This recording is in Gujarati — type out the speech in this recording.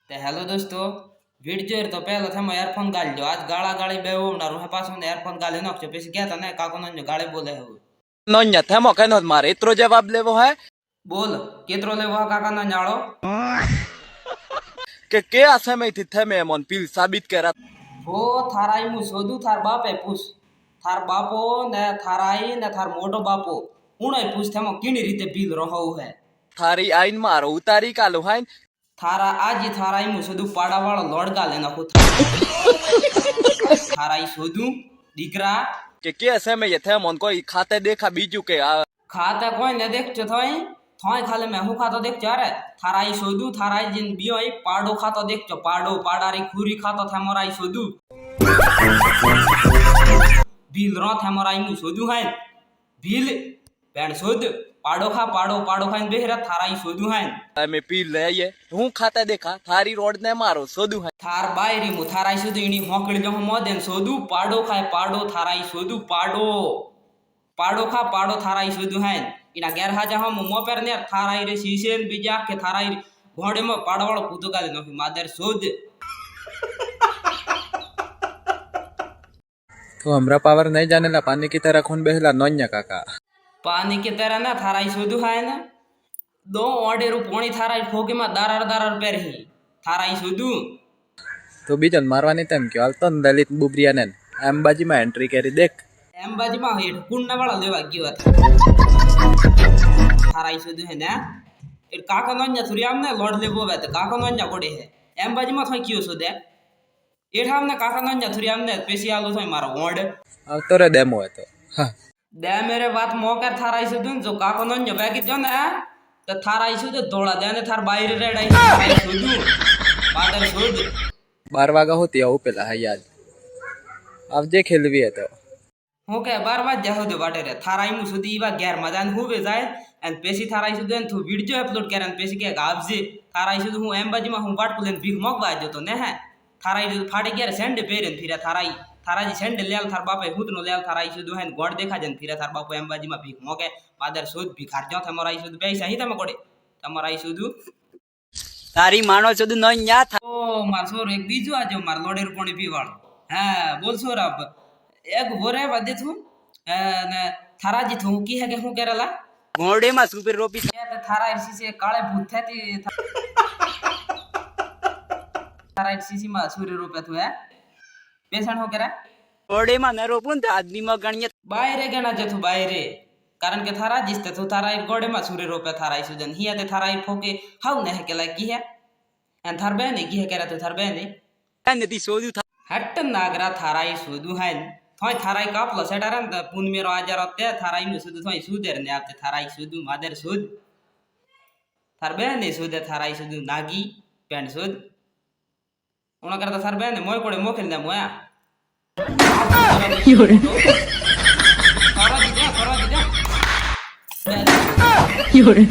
તે હેલો દોસ્તો વિડીયો જોઈ તો પહેલા તમે એરફોન ગાળી લો આજ ગાળા ગાળી બે ઓના રૂહે પાછો ને એરફોન ગાળી નાખજો પછી ગયા તને કાકો નો ગાળી બોલે હે નોnya થેમો કેનો મારે એટલો જવાબ લેવો હે બોલ કેતરો લેવો કાકા નો ન્યાળો કે આ સમયથી થેમે મોન પીલ સાબિત કરા હો થારાઈ મુ શોધું થાર બાપે પૂછ થાર બાપો ને થારાઈ ને થાર મોટો બાપો ઉણય પૂછ થેમો કીની રીતે પીલ રહો હે થારી આઈન મારો ઉતારી કાલો હાઈન થારા આજી થારાઈ મુ શોધું પાડા વાળો લોડકા લે નાખું થારાઈ શોધું દીકરા કે સમયે થેમોન કોઈ ખાતે દેખા બીજું કે ખાતે કોઈ ને દેખજો થોય થોય ખાલે મે હું ખાતો દેખજો અરે થારાઈ શોધું થારાઈ જીન બીઓય પાડો ખાતો દેખજો પાડો પાડારી ખુરી ખાતો થેમોરાઈ શોધું ભીલ રો થેમોરાઈ મુ શોધું હાય ભીલ પેણ શોધ પાડો ખાઈને બેહરા થારાઈ શોધું હાય મે પીલ લઈએ હું ખાતે દેખા થારી રોડ ને મારો શોધું હાય થાર બાયરી મુ થારાઈ શોધું ઈની હોકડી જો મોદેન શોધું પાડો ખાય પાડો થારાઈ શોધું પાડો ખા પાડો થારાઈ શોધું હાય ઈના ગેર હાજા હમ મોપેર ને થારાઈ રે સીસેન બીજા કે થારાઈ ઘોડે માં પાડવાળો પૂતો ગાલી નોખી માદર શોધ तो हमरा पावर नहीं जाने ला पानी की तरह खून बहला नोnya काका पानी की तरह ना थाराई शोधुं है ना दो ओडेरू पोणी थाराई फोगे में दारार पेरही थाराई शोधुं तो बीजन मारवानी तेम क्यों हालतो ने दलित बुबरिया ने अंबाजी में एंट्री करी देख अंबाजी में हेड कुंडा वाला लेवा गयो था थाराई शोधुं है ना ए काका नोnya थुरियाम ने लॉर्ड लेबो बे तो काका नोnya कोडे है अंबाजी में थई क्यों शोधे एठाम ने काका नोnya थुरियाम ने पेशी आलो थई मारो ओड अब तो रे डेमो है तो हां दे मेरे बात मोकर थाराई शोधुं जो काका नोnya बैगी जो ने तो थाराई शोधे धोला देने थार बाहर रेडाई थाराई शोधुं पादर शोध 12 वागा होती है पेला है याद अब जे खेलवी है तो હું કે 12 વાગ્યા સુધી વાટે રે થારાઈ મુ સુધી ઈવા ગેર મજાન હુવે જાય અને પેસી થારાઈ સુધી તું વિડિયો અપલોડ કરે અને પેસી કે આવજે થારાઈ સુધી હું એમ્બાજીમાં હું વાટ પુલેન ભીખ મોગવા જતો ને હે થારાઈ ફાડી ગયા સેન્ડ પેરેન ફીરા થારાજી સેન્ડ લેલ થાર બાપે હુતનો લેલ થારાઈ સુધી હે ગોડ દેખા જન ફીરા થાર બાપો એમ્બાજીમાં ભીખ મોગે પાદર શોધ ભીખાર જો તમારાઈ સુધી પૈસા હી તમે કોડે તમારાઈ સુધી તારી માનો સુધી નોnya ઓ માર સોર એક બીજો આજો માર લોડેર પાણી પીવાળો હા બોલ સોરાબ एक बोरे वदे थू ने थारा जी थू की है के हूं करेला घोड़े में सुपर रोपी ते थारा इसी से काले भूत थे थारा इसी में सूर्य रोपे थू है पेशेंट हो करे घोड़े में न रोपुन तो आदमी में गणित बाहरे गणा जे थू बाहरे कारण के थारा जिसते थू थारा घोड़े में सूर्य रोपे थारा इसी जन हिया ते थारा फोके हाउ ने के ला की है एन थार बहने की है करे तो थार बहने नदी सोदू था हट नागरा थारा ई सोदू है थोय थाराई कापलो सेटारन त पुन मेरो आजार ते थाराई मु सुदु थोय सुदेर ने आपते थाराई सुदु मादर सुद थार बेने सुदे थाराई सुदु नागी पेंट सुद ओना करता थार बेने मोय कोडे मोखेल दे मोया योरे करा दीजा योरे